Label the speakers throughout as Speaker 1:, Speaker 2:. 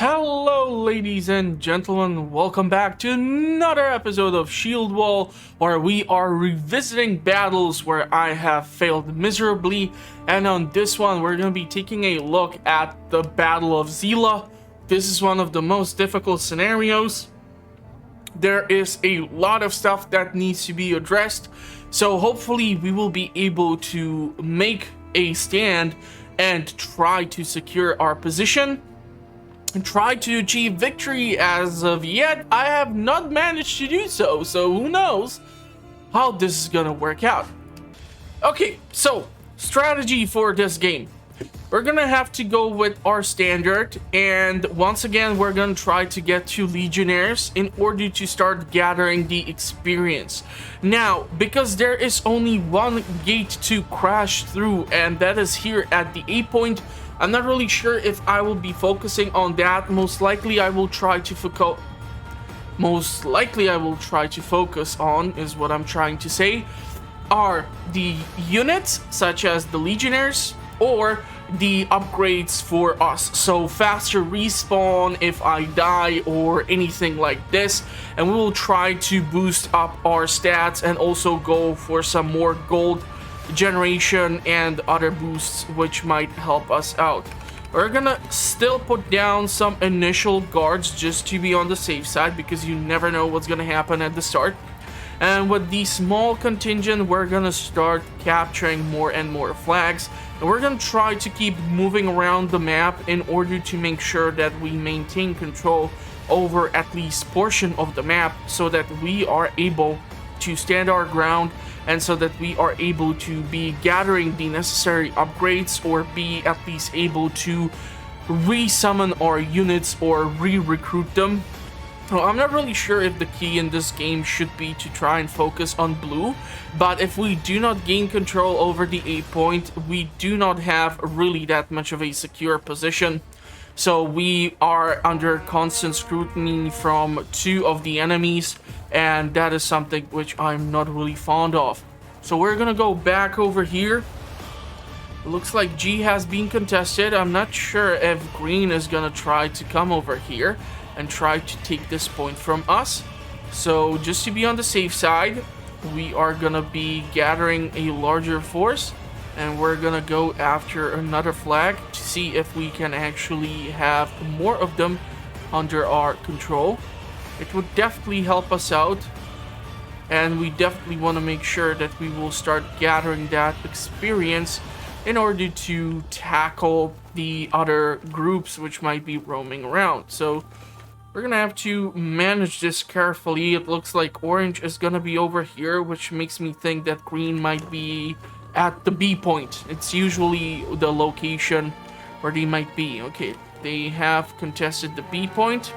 Speaker 1: Hello, ladies and gentlemen. Welcome back to another episode of Shieldwall, where we are revisiting battles where I have failed miserably. And on this one, we're going to be taking a look at the Battle of Zela. This is one of the most difficult scenarios. There is a lot of stuff that needs to be addressed, so hopefully we will be able to make a stand and try to secure our position and try to achieve victory. As of yet, I have not managed to do so, so who knows how this is gonna work out. Okay, so strategy for this game. We're gonna have to go with our standard, and once again we're gonna try to get to Legionaries in order to start gathering the experience. Now, because there is only one gate to crash through, and that is here at the A point, I'm not really sure if I will be focusing on that. Most likely I will try to focus on, is what I'm trying to say, are the units such as the Legionnaires or the upgrades for us. So faster respawn if I die or anything like this, and we will try to boost up our stats and also go for some more gold generation and other boosts which might help us out. We're gonna still put down some initial guards just to be on the safe side, because you never know what's gonna happen at the start. And with the small contingent, we're gonna start capturing more and more flags, and we're gonna try to keep moving around the map in order to make sure that we maintain control over at least portion of the map, so that we are able to stand our ground, and so that we are able to be gathering the necessary upgrades, or be at least able to re-summon our units or re-recruit them. Well, I'm not really sure if the key in this game should be to try and focus on blue, but if we do not gain control over the A point, we do not have really that much of a secure position. So we are under constant scrutiny from two of the enemies, and that is something which I'm not really fond of. So we're gonna go back over here. It looks like G has been contested. I'm not sure if green is gonna try to come over here and try to take this point from us. So just to be on the safe side, we are gonna be gathering a larger force, and we're gonna go after another flag to see if we can actually have more of them under our control. It would definitely help us out, and we definitely want to make sure that we will start gathering that experience in order to tackle the other groups which might be roaming around. So we're gonna have to manage this carefully. It looks like orange is gonna be over here, which makes me think that green might be at the B point. It's usually the location where they might be. Okay, they have contested the B point.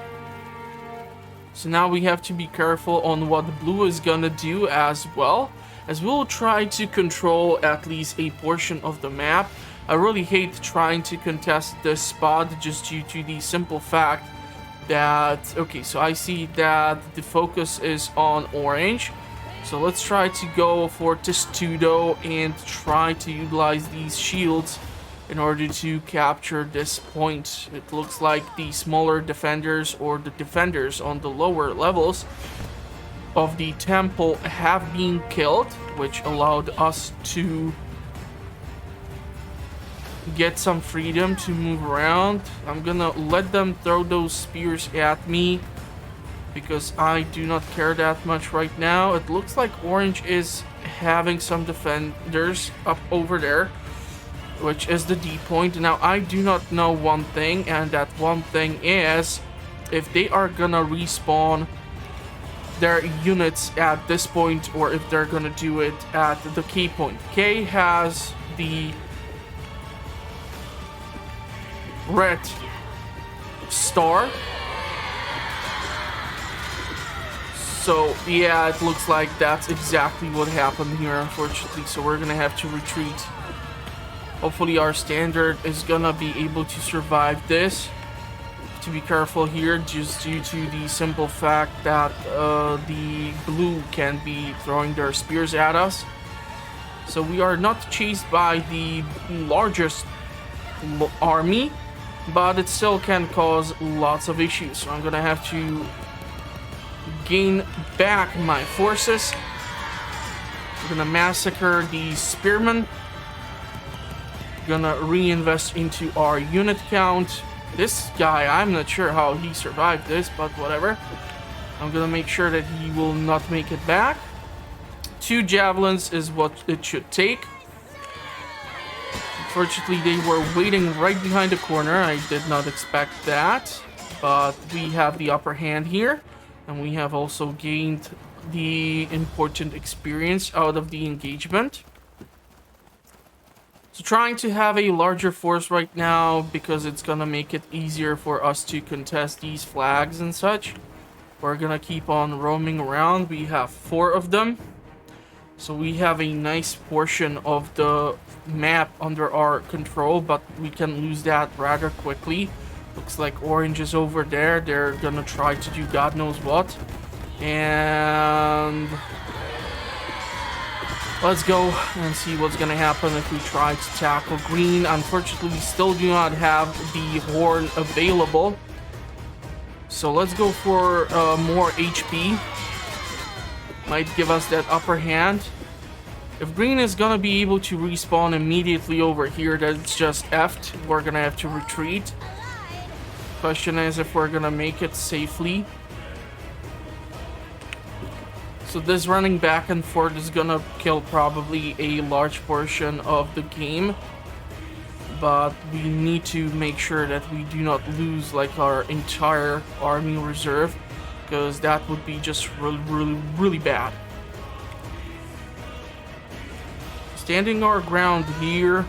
Speaker 1: So now we have to be careful on what blue is gonna do, as well as we'll try to control at least a portion of the map. I really hate trying to contest this spot just due to the simple fact that, okay, so I see that the focus is on orange. So let's try to go for Testudo and try to utilize these shields in order to capture this point. It looks like the smaller defenders, or the defenders on the lower levels of the temple, have been killed, which allowed us to get some freedom to move around. I'm gonna let them throw those spears at me, because I do not care that much right now. It looks like orange is having some defenders up over there, which is the D point. Now, I do not know one thing, and that one thing is if they are gonna respawn their units at this point, or if they're gonna do it at the K point. K has the red star. So yeah, it looks like that's exactly what happened here, unfortunately. So we're gonna have to retreat. Hopefully our standard is gonna be able to survive this. To be careful here, just due to the simple fact that the blue can be throwing their spears at us. So we are not chased by the largest army, but it still can cause lots of issues. So I'm gonna have to gain back my forces. We're gonna massacre the spearmen. Gonna reinvest into our unit count. This guy, I'm not sure how he survived this, but whatever. I'm gonna make sure that he will not make it back. 2 javelins is what it should take. Unfortunately, they were waiting right behind the corner. I did not expect that, but we have the upper hand here, and we have also gained the important experience out of the engagement. So trying to have a larger force right now because it's gonna make it easier for us to contest these flags and such. We're gonna keep on roaming around. We have 4 of them. So we have a nice portion of the map under our control, but we can lose that rather quickly. Looks like orange is over there. They're gonna try to do God knows what. And let's go and see what's gonna happen if we try to tackle green. Unfortunately, we still do not have the horn available. So let's go for more HP. Might give us that upper hand. If green is gonna be able to respawn immediately over here, that's just effed. We're gonna have to retreat. Question is if we're gonna make it safely. So this running back and forth is gonna kill probably a large portion of the game. But we need to make sure that we do not lose like our entire army reserve, because that would be just really bad. Standing our ground here.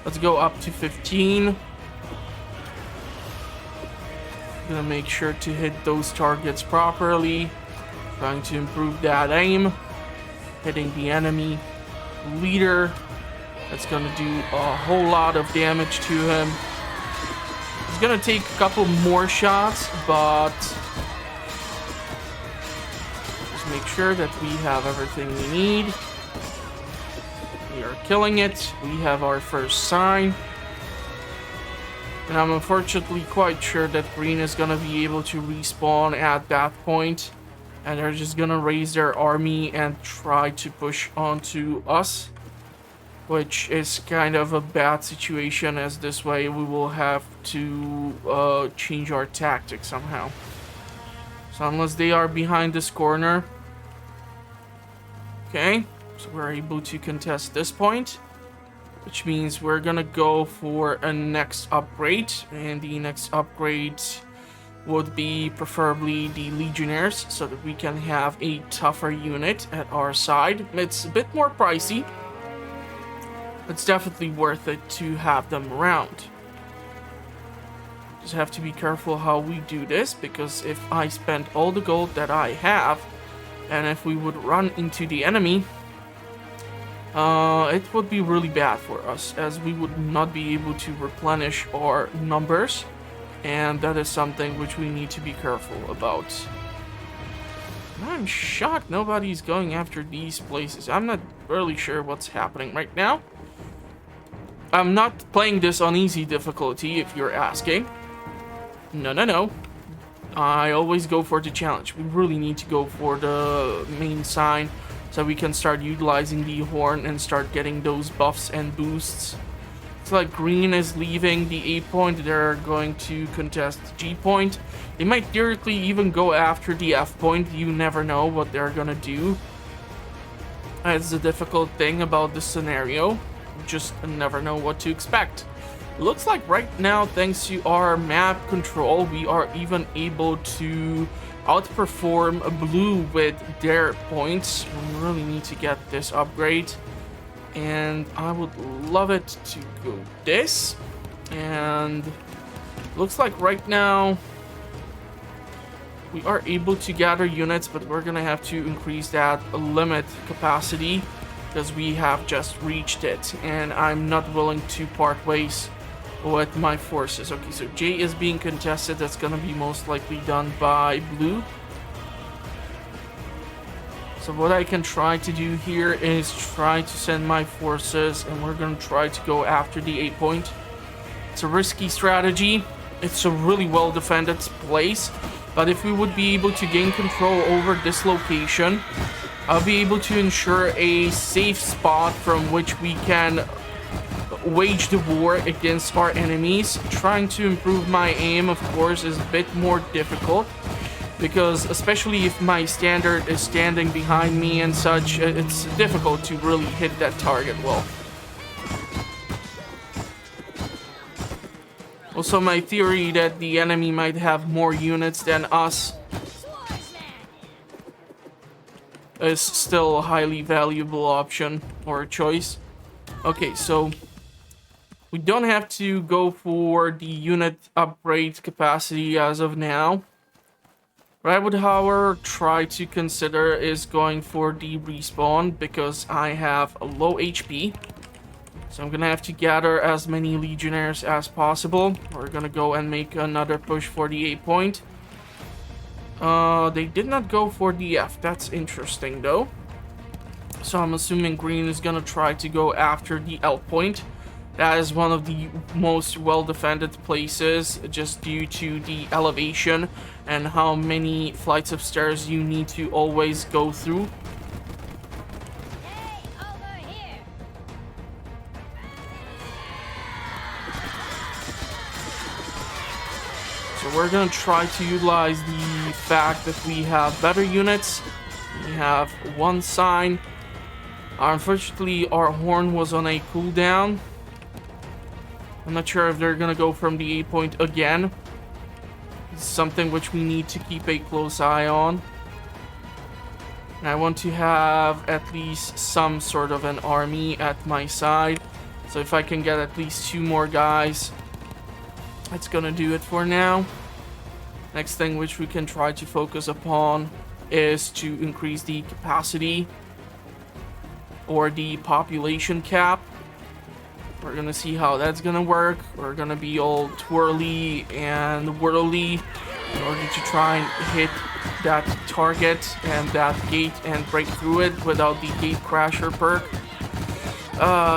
Speaker 1: Let's go up to 15. Gonna make sure to hit those targets properly. Trying to improve that aim. Hitting the enemy leader. That's gonna do a whole lot of damage to him. It's gonna take a couple more shots, but just make sure that we have everything we need. We are killing it. We have our first sign. And I'm unfortunately quite sure that green is gonna be able to respawn at that point. And they're just gonna raise their army and try to push onto us. Which is kind of a bad situation, as this way we will have to change our tactics somehow. So unless they are behind this corner. Okay, so we're able to contest this point. Which means we're gonna go for a next upgrade. And the next upgrade would be preferably the Legionaries, so that we can have a tougher unit at our side. It's a bit more pricey. It's definitely worth it to have them around. Just have to be careful how we do this, because if I spend all the gold that I have, and if we would run into the enemy, it would be really bad for us, as we would not be able to replenish our numbers, and that is something which we need to be careful about. I'm shocked nobody's going after these places. I'm not really sure what's happening right now. I'm not playing this on easy difficulty, if you're asking. No. I always go for the challenge. We really need to go for the main sign, so we can start utilizing the horn and start getting those buffs and boosts. It's like green is leaving the A point. They're going to contest the G point. They might theoretically even go after the F point. You never know what they're gonna do. That's the difficult thing about this scenario. Just never know what to expect. Looks like right now, thanks to our map control, we are even able to outperform blue with their points. We really need to get this upgrade, and I would love it to go this. And looks like right now we are able to gather units, but we're gonna have to increase that limit capacity, because we have just reached it, and I'm not willing to part ways with my forces. Okay, so J is being contested. That's gonna be most likely done by blue. So what I can try to do here is try to send my forces, and we're gonna try to go after the A point. It's a risky strategy. It's a really well defended place. But if we would be able to gain control over this location, I'll be able to ensure a safe spot from which we can wage the war against our enemies. Trying to improve my aim, of course, is a bit more difficult, because especially if my standard is standing behind me and such, it's difficult to really hit that target well. Also, my theory that the enemy might have more units than us is still a highly valuable option or choice. Okay, so we don't have to go for the unit upgrade capacity as of now. What I would, however, try to consider is going for the respawn, because I have a low HP. So I'm gonna have to gather as many Legionnaires as possible. We're gonna go and make another push for the A point. They did not go for the F. That's interesting, though. So I'm assuming green is gonna try to go after the L point. That is one of the most well-defended places, just due to the elevation and how many flights of stairs you need to always go through.
Speaker 2: Hey, over here.
Speaker 1: So we're gonna try to utilize the fact that we have better units. We have one sign. Unfortunately, our horn was on a cooldown. I'm not sure if they're gonna go from the A point again. It's something which we need to keep a close eye on. And I want to have at least some sort of an army at my side. So if I can get at least 2 more guys, that's gonna do it for now. Next thing which we can try to focus upon is to increase the capacity or the population cap. We're gonna see how that's gonna work. We're gonna be all twirly and whirly in order to try and hit that target and that gate and break through it without the gate crasher perk.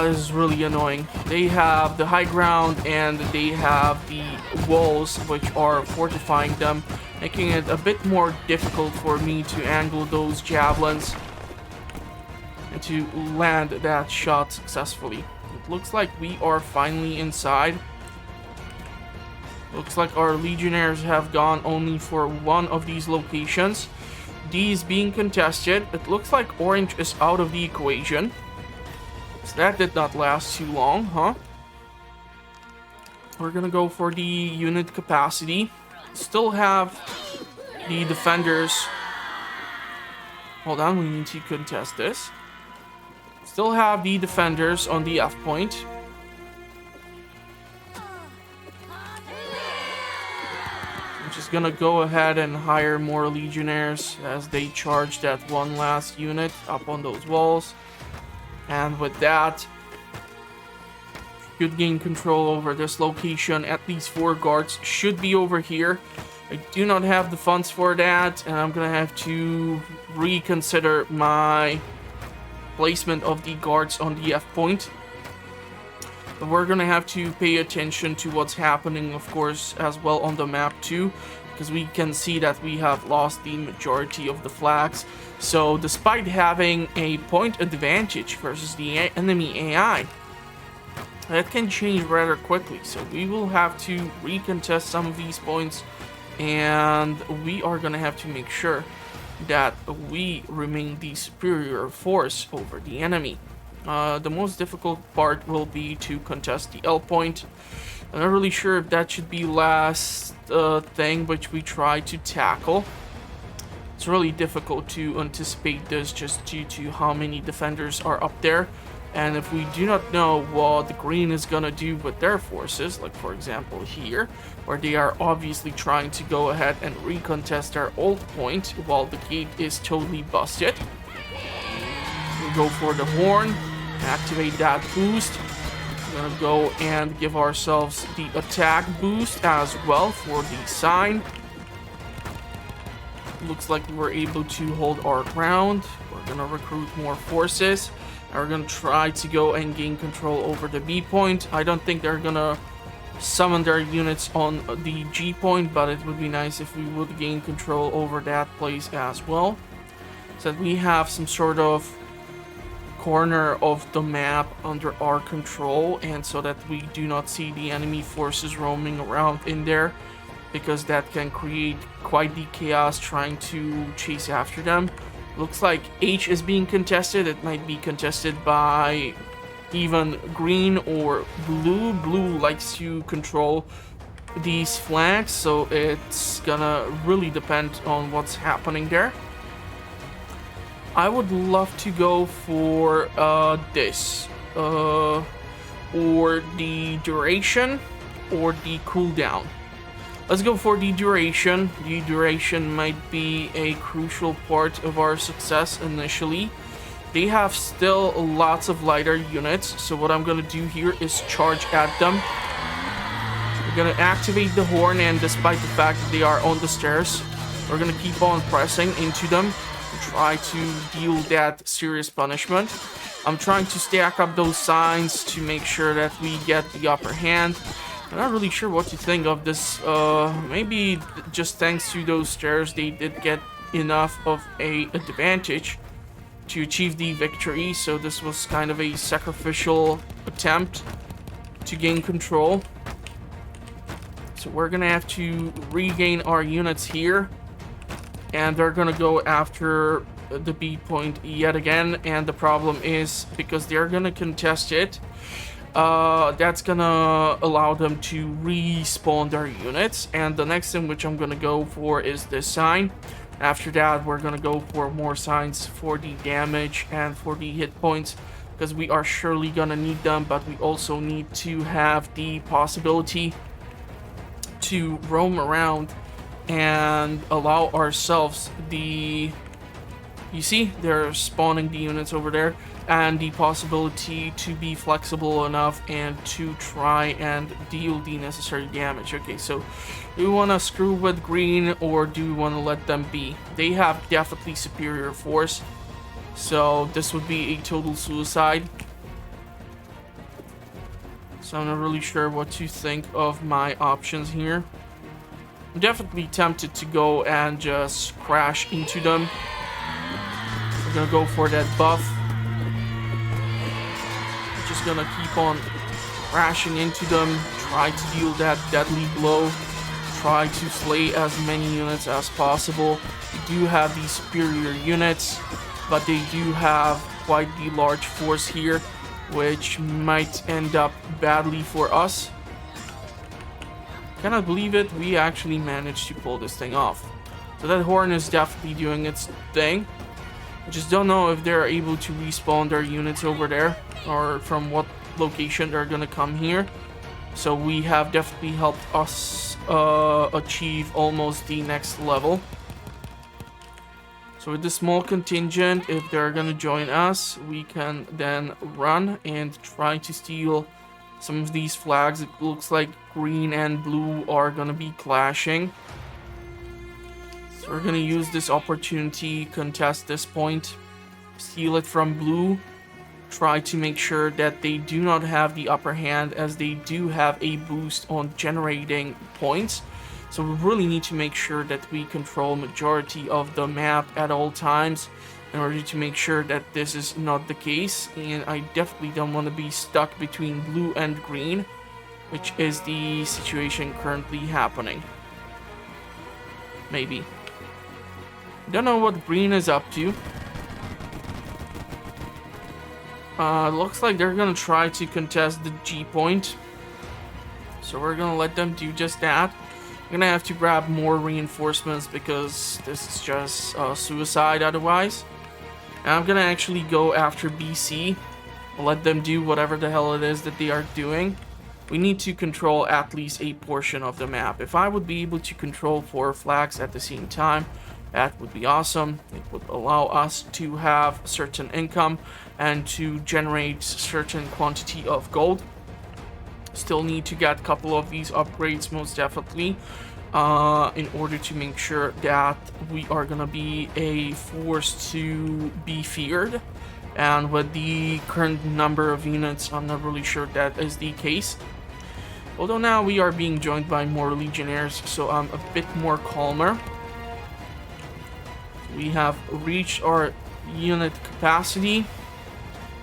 Speaker 1: This is really annoying. They have the high ground and they have the walls which are fortifying them, making it a bit more difficult for me to angle those javelins and to land that shot successfully. It looks like we are finally inside. Looks like our Legionnaires have gone only for one of these locations. These being contested. It looks like orange is out of the equation. So that did not last too long, huh? We're gonna go for the unit capacity. Still have the defenders. Hold on, we need to contest this. Still have the defenders on the F point. I'm just gonna go ahead and hire more Legionnaires as they charge that one last unit up on those walls. And with that, should gain control over this location. At least 4 guards should be over here. I do not have the funds for that, and I'm gonna have to reconsider my placement of the guards on the F point. But we're gonna have to pay attention to what's happening, of course, as well on the map too, because we can see that we have lost the majority of the flags. So despite having a point advantage versus the enemy AI, that can change rather quickly. So we will have to recontest some of these points, and we are gonna have to make sure that we remain the superior force over the enemy. The most difficult part will be to contest the L point. I'm not really sure if that should be last thing which we try to tackle. It's really difficult to anticipate this just due to how many defenders are up there. And if we do not know what the green is gonna do with their forces, like for example here, where they are obviously trying to go ahead and recontest their old point while the gate is totally busted. We'll go for the horn, activate that boost. We're gonna go and give ourselves the attack boost as well for the sign. Looks like we were able to hold our ground. We're gonna recruit more forces. We're gonna try to go and gain control over the B point. I don't think they're gonna summon their units on the G point, but it would be nice if we would gain control over that place as well, so that we have some sort of corner of the map under our control, and so that we do not see the enemy forces roaming around in there, because that can create quite the chaos trying to chase after them. Looks like H is being contested. It might be contested by even green or blue. Blue likes to control these flanks, so it's gonna really depend on what's happening there. I would love to go for this, or the duration, or the cooldown. Let's go for the duration. The duration might be a crucial part of our success initially. They have still lots of lighter units, so what I'm gonna do here is charge at them. We're gonna activate the horn, and despite the fact that they are on the stairs, we're gonna keep on pressing into them. Try to deal that serious punishment. I'm trying to stack up those signs to make sure that we get the upper hand. I'm not really sure what to think of this. Maybe just thanks to those stairs, they did get enough of an advantage to achieve the victory. So this was kind of a sacrificial attempt to gain control. So we're gonna have to regain our units here. And they're gonna go after the B point yet again, and the problem is because they're gonna contest it, that's gonna allow them to respawn their units. And the next thing which I'm gonna go for is this sign. After that, we're gonna go for more signs for the damage and for the hit points, because we are surely gonna need them, but we also need to have the possibility to roam around and allow ourselves the, you see, they're spawning the units over there, and the possibility to be flexible enough and to try and deal the necessary damage. Okay, so do we want to screw with green, or do we want to let them be? They have definitely superior force, so this would be a total suicide. So I'm not really sure what to think of my options here. I'm definitely tempted to go and just crash into them. We're gonna go for that buff. We're just gonna keep on crashing into them, try to deal that deadly blow, try to slay as many units as possible. We do have these superior units, but they do have quite the large force here, which might end up badly for us. Cannot believe it, we actually managed to pull this thing off. So that horn is definitely doing its thing. I just don't know if they're able to respawn their units over there, or from what location they're gonna come here. So we have definitely helped us achieve almost the next level. So with this small contingent, if they're gonna join us, we can then run and try to steal some of these flags. It looks like green and blue are gonna be clashing. So we're gonna use this opportunity, contest this point, steal it from blue, try to make sure that they do not have the upper hand, as they do have a boost on generating points. So we really need to make sure that we control majority of the map at all times in order to make sure that this is not the case. And I definitely don't want to be stuck between blue and green, which is the situation currently happening. Maybe. Don't know what green is up to. Looks like they're gonna try to contest the G point. So we're gonna let them do just that. I'm gonna have to grab more reinforcements because this is just suicide otherwise. And I'm gonna actually go after BC. I'll let them do whatever the hell it is that they are doing. We need to control at least a portion of the map. If I would be able to control 4 flags at the same time, that would be awesome. It would allow us to have certain income and to generate certain quantity of gold. Still need to get a couple of these upgrades most definitely in order to make sure that we are gonna be a force to be feared. And with the current number of units, I'm not really sure that is the case. Although now we are being joined by more Legionnaires, so I'm a bit more calmer. We have reached our unit capacity.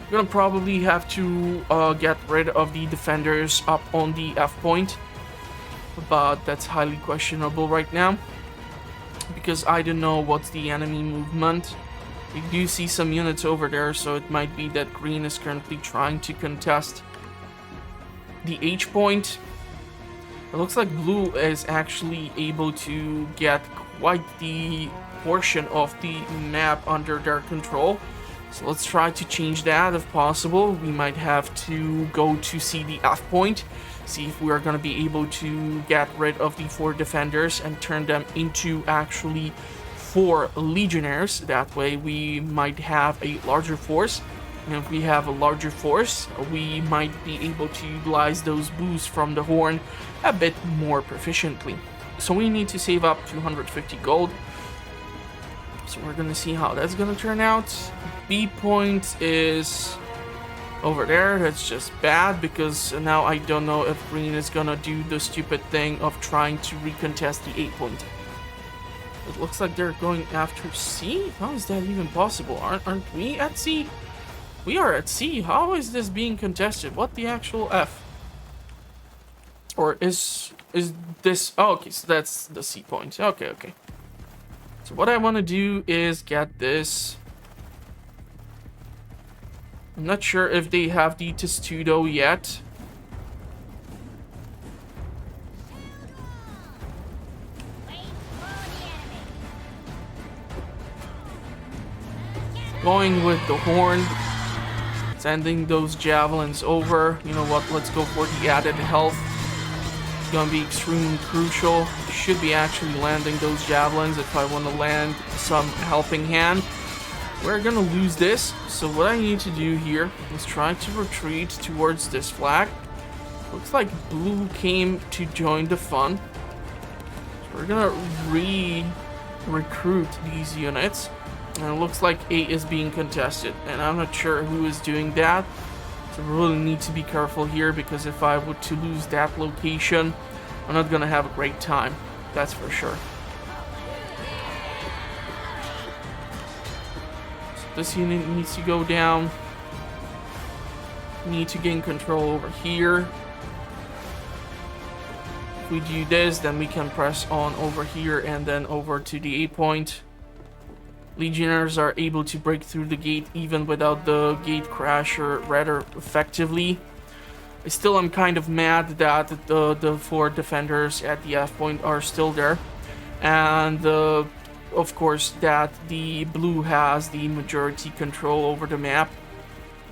Speaker 1: We're gonna probably have to get rid of the defenders up on the F point, but that's highly questionable right now because I don't know what's the enemy movement. We do see some units over there, so it might be that green is currently trying to contest the H point. It looks like blue is actually able to get quite the portion of the map under their control. So let's try to change that if possible. We might have to go to see the F point, see if we are going to be able to get rid of the 4 defenders and turn them into actually 4 legionnaires. That way we might have a larger force. And if we have a larger force, we might be able to utilize those boosts from the horn a bit more proficiently. So we need to save up 250 gold. So we're gonna see how that's gonna turn out. B point is over there. That's just bad because now I don't know if green is gonna do the stupid thing of trying to recontest the A point. It looks like they're going after C. How is that even possible? Aren't we at C? We are at C. How is this being contested? What the actual F? Or is this... Oh, okay, so that's the C point. Okay, okay. So what I want to do is get this... I'm not sure if they have the testudo yet. Going with the horn. Sending those javelins over. You know what? Let's go for the added health. It's gonna be extremely crucial. Should be actually landing those javelins if I want to land some helping hand. We're gonna lose this. So what I need to do here is try to retreat towards this flag. Looks like blue came to join the fun. So we're gonna recruit these units. And it looks like A is being contested, and I'm not sure who is doing that. So we really need to be careful here, because if I were to lose that location, I'm not gonna have a great time. That's for sure. So this unit needs to go down. We need to gain control over here. If we do this, then we can press on over here and then over to the A point. Legionnaires are able to break through the gate even without the gate crasher rather effectively. I still am kind of mad that the 4 defenders at the F point are still there. And of course that the blue has the majority control over the map.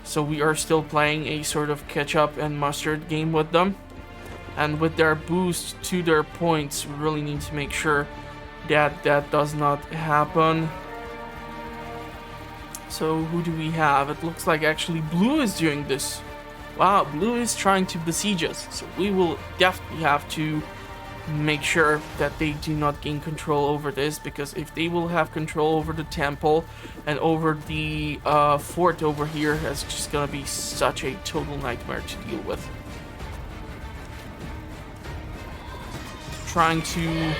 Speaker 1: So we are still playing a sort of catch up and mustard game with them. And with their boost to their points, we really need to make sure that that does not happen. So who do we have? It looks like actually blue is doing this. Wow, blue is trying to besiege us. So we will definitely have to make sure that they do not gain control over this, because if they will have control over the temple and over the fort over here, it's just gonna be such a total nightmare to deal with. Trying to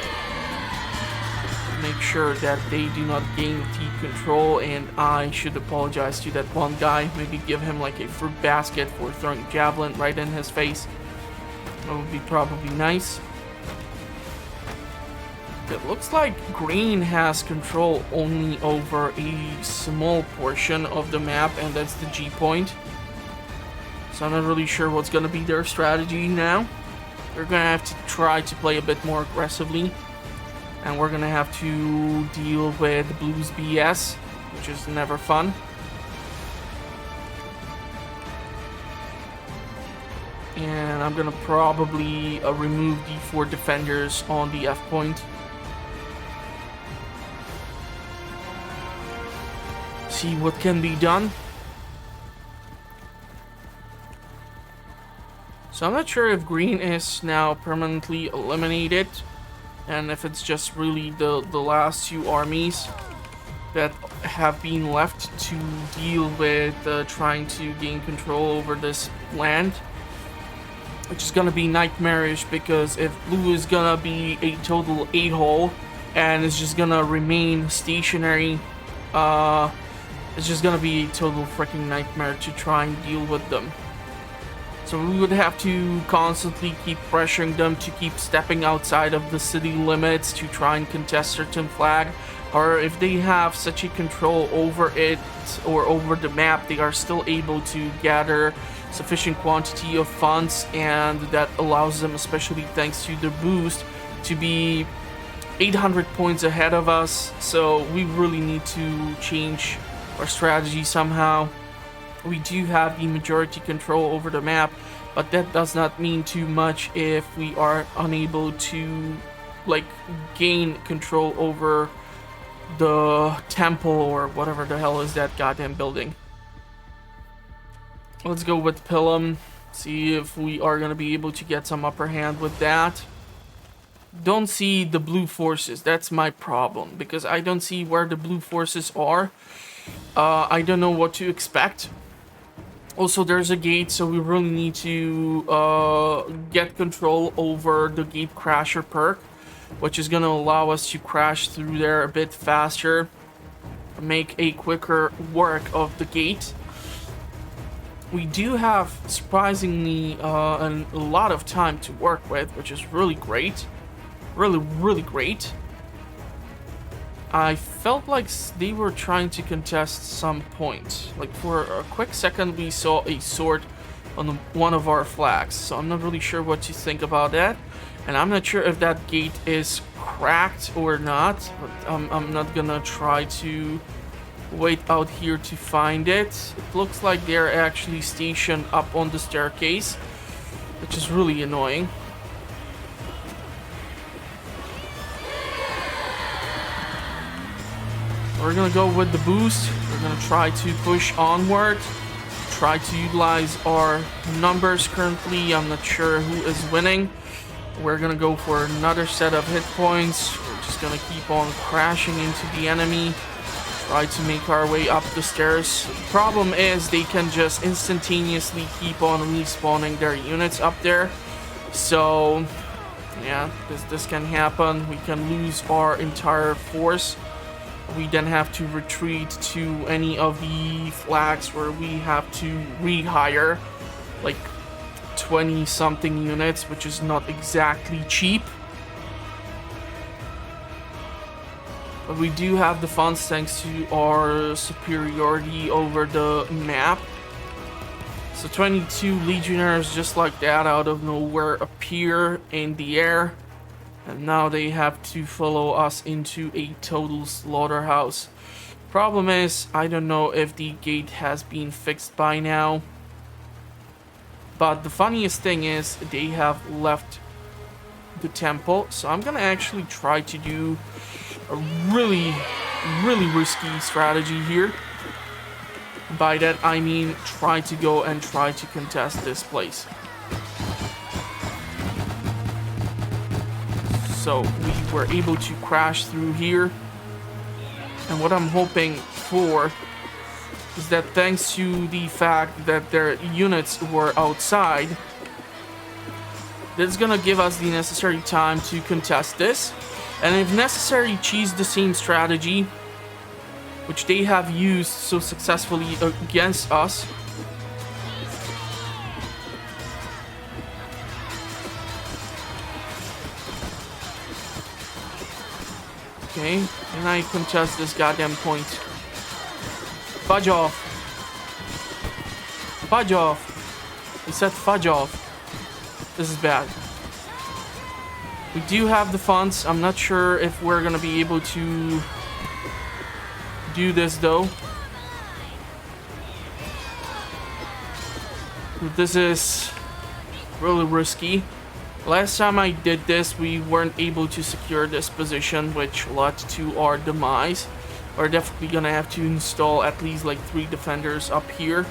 Speaker 1: make sure that they do not gain T control, and I should apologize to that one guy. Maybe give him like a fruit basket for throwing javelin right in his face. That would be probably nice. It looks like green has control only over a small portion of the map, and that's the G point. So I'm not really sure what's gonna be their strategy now. They're gonna have to try to play a bit more aggressively. And we're gonna have to deal with blues BS, which is never fun. And I'm gonna probably remove the 4 defenders on the F point. See what can be done. So I'm not sure if green is now permanently eliminated, and if it's just really the last 2 armies that have been left to deal with trying to gain control over this land. which is gonna be nightmarish, because if blue is gonna be a total 8-hole and it's just gonna remain stationary, it's just gonna be a total freaking nightmare to try and deal with them. So we would have to constantly keep pressuring them to keep stepping outside of the city limits to try and contest certain flag. Or if they have such a control over it or over the map, they are still able to gather sufficient quantity of funds, and that allows them, especially thanks to the boost, to be 800 points ahead of us. So we really need to change our strategy somehow. We do have the majority control over the map, but that does not mean too much if we are unable to like gain control over the temple or whatever the hell is that goddamn building. Let's go with Pilum, see if we are gonna be able to get some upper hand with that. Don't see the blue forces, that's my problem, because I don't see where the blue forces are. I don't know what to expect. Also, there's a gate, so we really need to get control over the Gate Crasher perk, which is going to allow us to crash through there a bit faster, make a quicker work of the gate. We do have, surprisingly, a lot of time to work with, which is really great. Really great. I felt like they were trying to contest some point. Like, for a quick second, we saw a sword on one of our flags. So I'm not really sure what to think about that. And I'm not sure if that gate is cracked or not. But I'm not gonna try to wait out here to find it. It looks like they're actually stationed up on the staircase, which is really annoying. We're gonna go with the boost. We're gonna try to push onward, try to utilize our numbers currently. I'm not sure who is winning. We're gonna go for another set of hit points. We're just gonna keep on crashing into the enemy, try to make our way up the stairs. The problem is they can just instantaneously keep on respawning their units up there. So yeah, this can happen. We can lose our entire force. We then have to retreat to any of the flags where we have to rehire like 20 something units, which is not exactly cheap. But we do have the funds thanks to our superiority over the map. So 22 Legionnaires just like that out of nowhere appear in the air. And now they have to follow us into a total slaughterhouse. Problem is, I don't know if the gate has been fixed by now. But the funniest thing is, they have left the temple. So I'm gonna actually try to do a really risky strategy here. By that I mean try to go and try to contest this place. So we were able to crash through here. And what I'm hoping for is that thanks to the fact that their units were outside, that's gonna give us the necessary time to contest this. And if necessary, choose the same strategy which they have used so successfully against us. Okay, and I contest this goddamn point. Fudge off. Fudge off. He said fudge off. This is bad. We do have the funds. I'm not sure if we're gonna be able to do this though. This is really risky. Last time I did this, we weren't able to secure this position, which led to our demise. We're definitely gonna have to install at least like 3 defenders up here.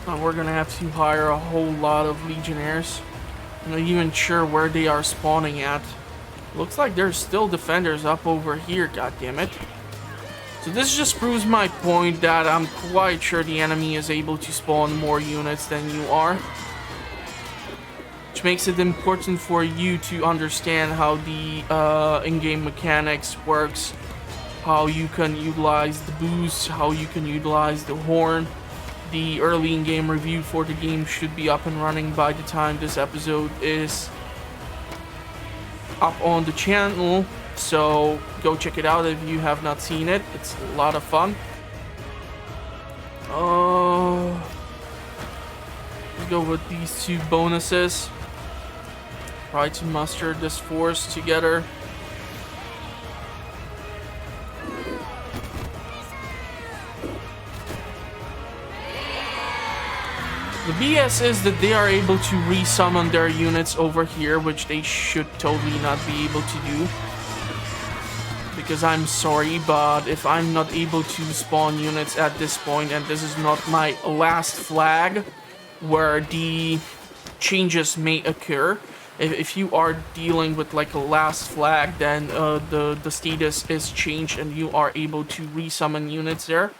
Speaker 1: And we're gonna have to hire a whole lot of legionnaires. I'm not even sure where they are spawning at. Looks like there's still defenders up over here, goddammit. So this just proves my point that I'm quite sure the enemy is able to spawn more units than you are. Which makes it important for you to understand how the in-game mechanics works. How you can utilize the boost, how you can utilize the horn. The early in-game review for the game should be up and running by the time this episode is up on the channel. So go check it out if you have not seen it. It's a lot of fun. Let's go with these two bonuses. Try to muster this force together. The BS is that they are able to resummon their units over here, which they should totally not be able to do. Because I'm sorry, but if I'm not able to spawn units at this point, and this is not my last flag where the changes may occur, if you are dealing with like a last flag, then the status is changed and you are able to resummon units there.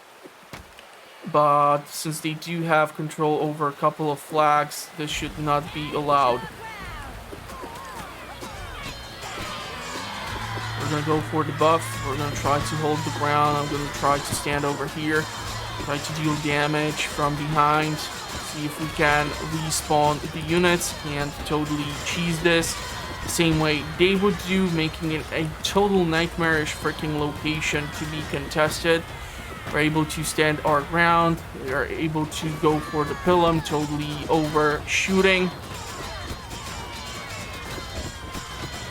Speaker 1: But since they do have control over a couple of flags, this should not be allowed. We're gonna go for the buff. We're gonna try to hold the ground. I'm gonna try to stand over here. Try to deal damage from behind. See if we can respawn the units and totally cheese this. Same way they would do, making it a total nightmarish freaking location to be contested. We're able to stand our ground. We are able to go for the pilum, totally overshooting.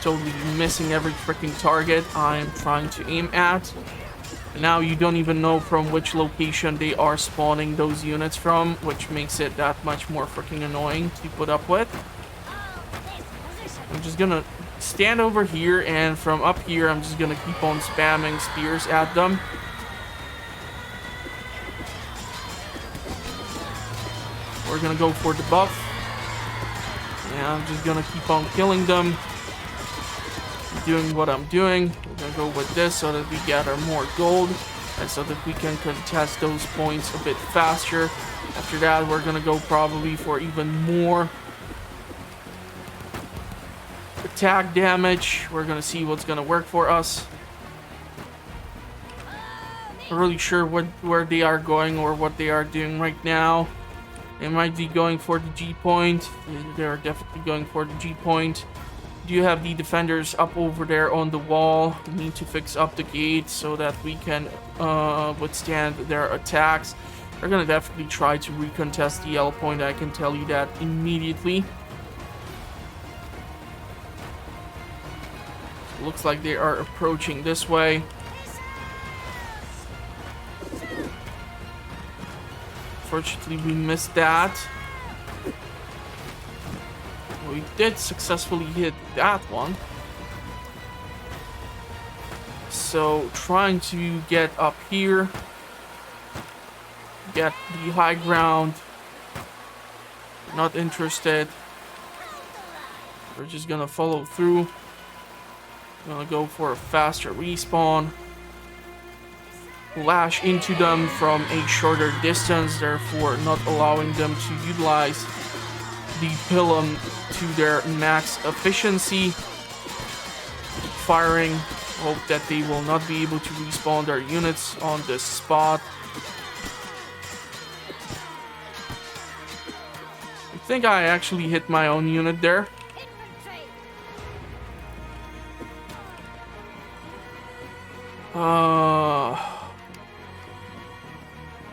Speaker 1: Totally missing every freaking target I am trying to aim at. Now you don't even know from which location they are spawning those units from, which makes it that much more freaking annoying to put up with. I'm just gonna stand over here, and from up here I'm just gonna keep on spamming spears at them. We're gonna go for the buff. And I'm just gonna keep on killing them. Doing what I'm doing. We're gonna go with this so that we gather more gold. And so that we can contest those points a bit faster. After that, we're gonna go probably for even more attack damage. We're gonna see what's gonna work for us. Not really sure where they are going or what they are doing right now. They might be going for the G point. They're definitely going for the G point. Do you have the defenders up over there on the wall? We need to fix up the gate so that we can withstand their attacks. They're gonna definitely try to recontest the L point. I can tell you that immediately. Looks like they are approaching this way. Unfortunately, we missed that. We did successfully hit that one. So, trying to get up here. Get the high ground. Not interested. We're just gonna follow through. Gonna go for a faster respawn. Lash into them from a shorter distance, therefore not allowing them to utilize the pilum to their max efficiency. Firing. Hope that they will not be able to respawn their units on this spot. I think I actually hit my own unit there.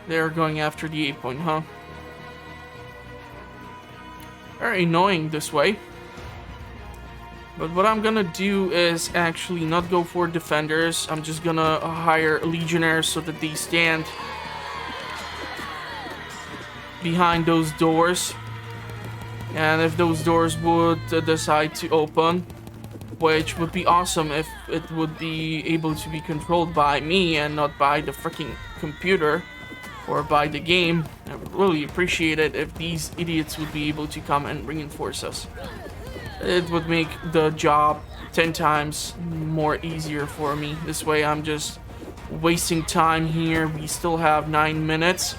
Speaker 1: They're going after the 8 point, huh? Very annoying this way. But what I'm gonna do is actually not go for defenders. I'm just gonna hire legionnaires so that they stand behind those doors. And if those doors would decide to open, which would be awesome if it would be able to be controlled by me and not by the freaking computer or by the game. I would really appreciate it if these idiots would be able to come and reinforce us. It would make the job 10 times more easier for me. This way I'm just wasting time here. We still have 9 minutes.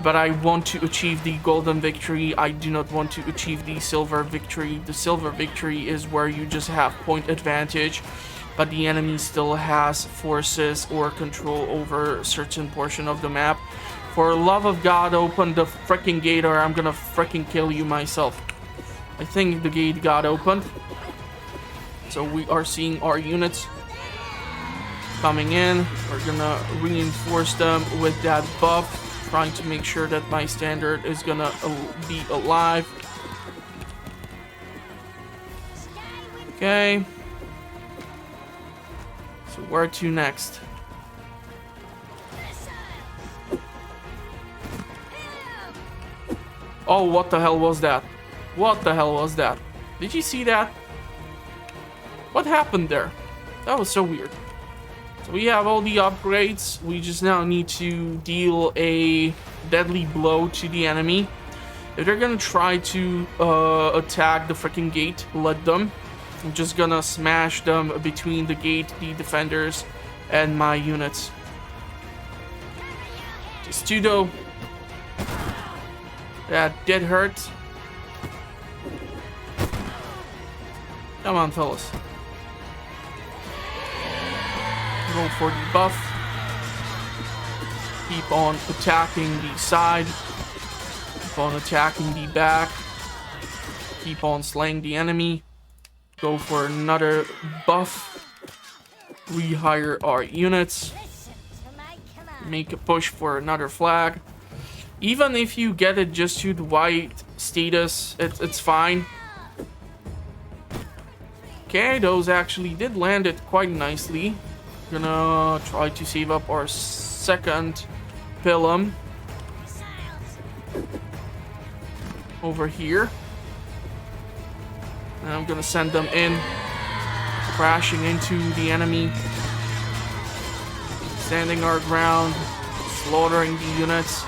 Speaker 1: But I want to achieve the golden victory. I do not want to achieve the silver victory. The silver victory is where you just have point advantage, but the enemy still has forces or control over a certain portion of the map. For love of God, open the freaking gate or I'm gonna freaking kill you myself. I think the gate got opened. So we are seeing our units coming in. We're gonna reinforce them with that buff. Trying to make sure that my standard is gonna be alive. Okay. So where to next? Oh, what the hell was that? What the hell was that? Did you see that? What happened there? That was so weird. So we have all the upgrades. We just now need to deal a deadly blow to the enemy. If they're gonna try to attack the freaking gate, let them. I'm just gonna smash them between the gate, the defenders, and my units. Just two though. That did hurt. Come on, fellas. Go for the buff. Keep on attacking the side. Keep on attacking the back. Keep on slaying the enemy. Go for another buff. Rehire our units. Make a push for another flag. Even if you get it just to the white status, it's fine. Okay, those actually did land it quite nicely. Gonna try to save up our second pilum over here. And I'm gonna send them in, crashing into the enemy, standing our ground, slaughtering the units.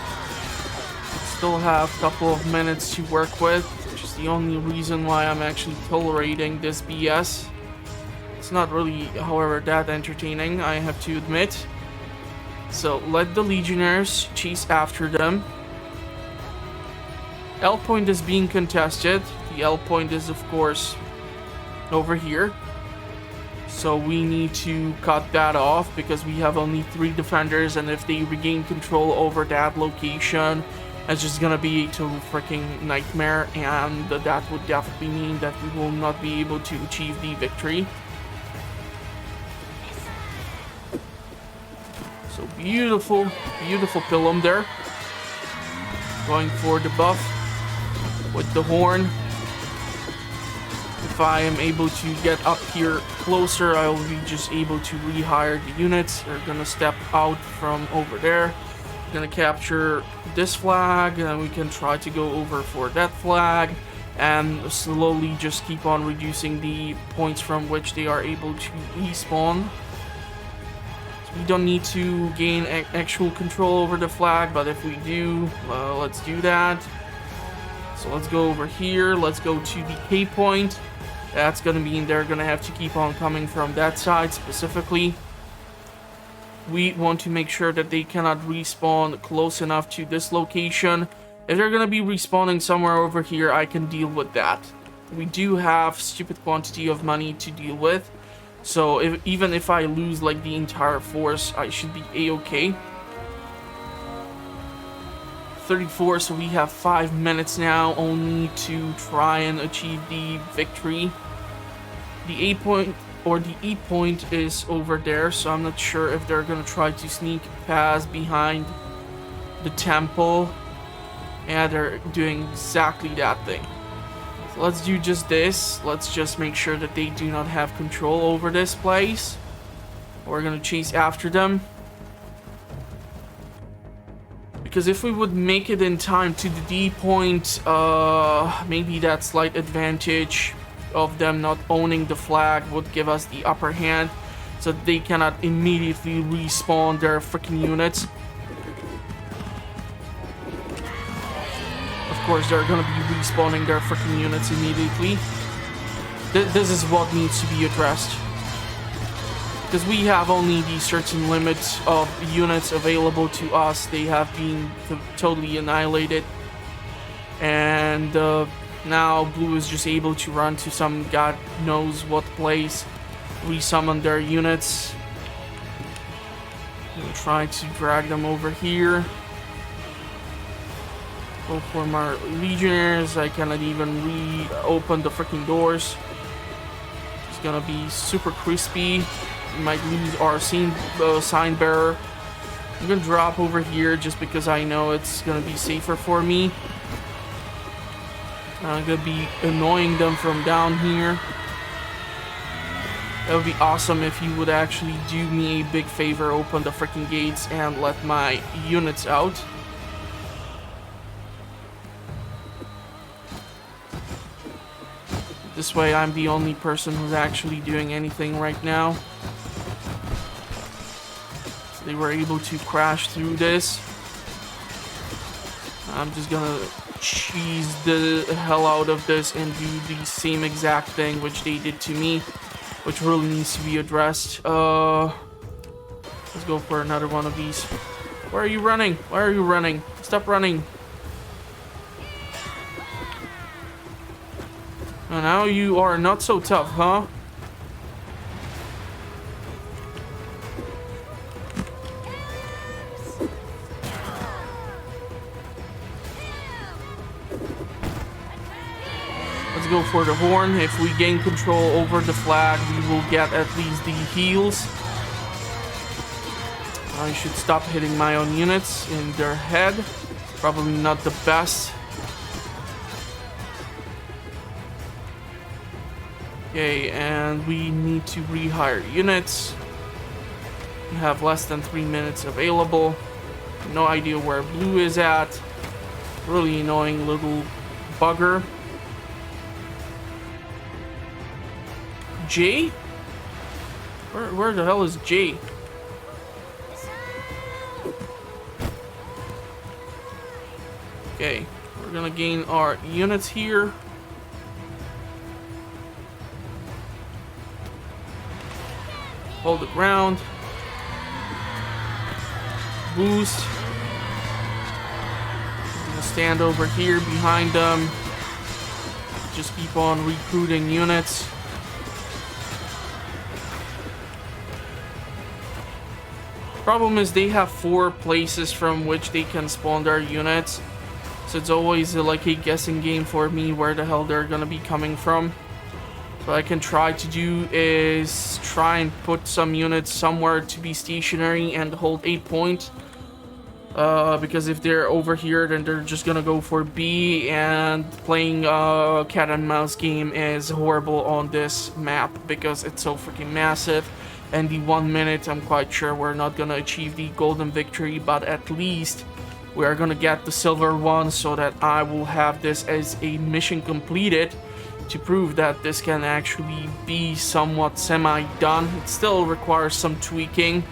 Speaker 1: Still have a couple of minutes to work with, which is the only reason why I'm actually tolerating this BS. It's not really, however, that entertaining, I have to admit. So let the Legionnaires chase after them. L point is being contested. The L point is, of course, over here. So we need to cut that off because we have only 3 defenders, and if they regain control over that location, it's just gonna be a total freaking nightmare, and that would definitely mean that we will not be able to achieve the victory. So beautiful, beautiful pilum there. Going for the buff with the horn. If I am able to get up here closer, I will be just able to rehire the units. They're gonna step out from over there. Gonna capture this flag, and then we can try to go over for that flag and slowly just keep on reducing the points from which they are able to respawn. We don't need to gain actual control over the flag, but if we do, let's do that. So let's go over here. Let's go to the K point. That's gonna mean they're gonna have to keep on coming from that side specifically. We want to make sure that they cannot respawn close enough to this location. If they're gonna be respawning somewhere over here, I can deal with that. We do have stupid quantity of money to deal with. So even if I lose like the entire force, I should be a-okay. 34, so we have 5 minutes now only to try and achieve the victory. The A point or the E point is over there, so I'm not sure if they're gonna try to sneak past behind the temple. Yeah, they're doing exactly that thing. So let's do just this. Let's just make sure that they do not have control over this place. We're gonna chase after them. Because if we would make it in time to the D point, maybe that slight advantage of them not owning the flag would give us the upper hand, so that they cannot immediately respawn their freaking units. Of course, they're gonna be respawning their freaking units immediately. This is what needs to be addressed. because we have only the certain limits of units available to us. They have been totally annihilated, and now blue is just able to run to some god knows what place, resummon their units, and try to drag them over here. Go for my legionnaires. I cannot even reopen the freaking doors. It's gonna be super crispy. We might lose our sign bearer. I'm gonna drop over here just because I know it's gonna be safer for me. I'm gonna be annoying them from down here. That would be awesome if you would actually do me a big favor, open the freaking gates and let my units out. This way I'm the only person who's actually doing anything right now. So they were able to crash through this. I'm just gonna cheese the hell out of this and do the same exact thing which they did to me, which really needs to be addressed. Let's go for another one of these. Where are you running? Why are you running? Stop running. And now you are not so tough, huh? Let's go for the horn. If we gain control over the flag, we will get at least the heals. I should stop hitting my own units in their head. Probably not the best. Okay, and we need to rehire units. We have less than 3 minutes available. No idea where blue is at. Really annoying little bugger. J? Where the hell is J? Okay, we're gonna gain our units here. Hold the ground. Boost. I'm gonna stand over here behind them. Just keep on recruiting units. Problem is they have 4 places from which they can spawn their units. So it's always like a guessing game for me where the hell they're gonna be coming from. What I can try to do is try and put some units somewhere to be stationary and hold 8 point. Because if they're over here, then they're just gonna go for B, and playing a cat and mouse game is horrible on this map because it's so freaking massive. And the 1 minute, I'm quite sure we're not gonna achieve the golden victory, but at least we are gonna get the silver one so that I will have this as a mission completed, to prove that this can actually be somewhat semi-done. It still requires some tweaking.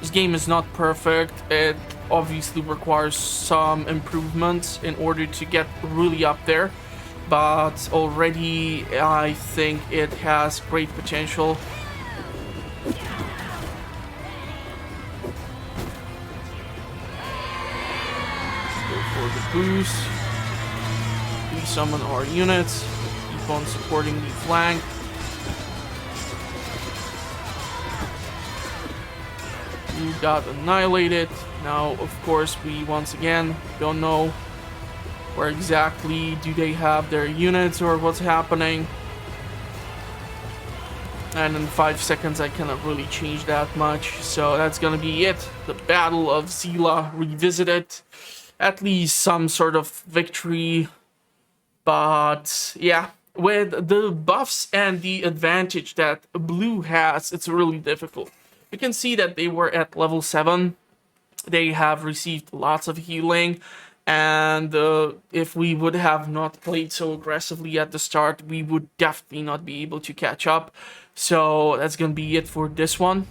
Speaker 1: This game is not perfect. It obviously requires some improvements in order to get really up there. But already I think it has great potential. Let's go for the boost. Summon our units, keep on supporting the flank. You got annihilated. Now, of course, we once again don't know where exactly do they have their units or what's happening. And in 5 seconds, I cannot really change that much. So that's gonna be it. The Battle of Zela revisited. At least some sort of victory. But yeah, with the buffs and the advantage that blue has, it's really difficult. You can see that they were at level 7. They have received lots of healing. And if we would have not played so aggressively at the start, we would definitely not be able to catch up. So that's going to be it for this one.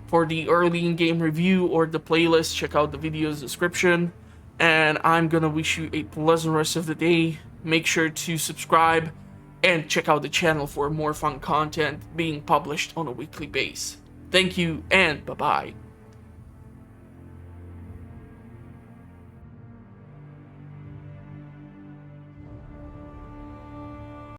Speaker 1: For the early in-game review or the playlist, check out the video's description. And I'm going to wish you a pleasant rest of the day. Make sure to subscribe and check out the channel for more fun content being published on a weekly basis. Thank you and bye-bye.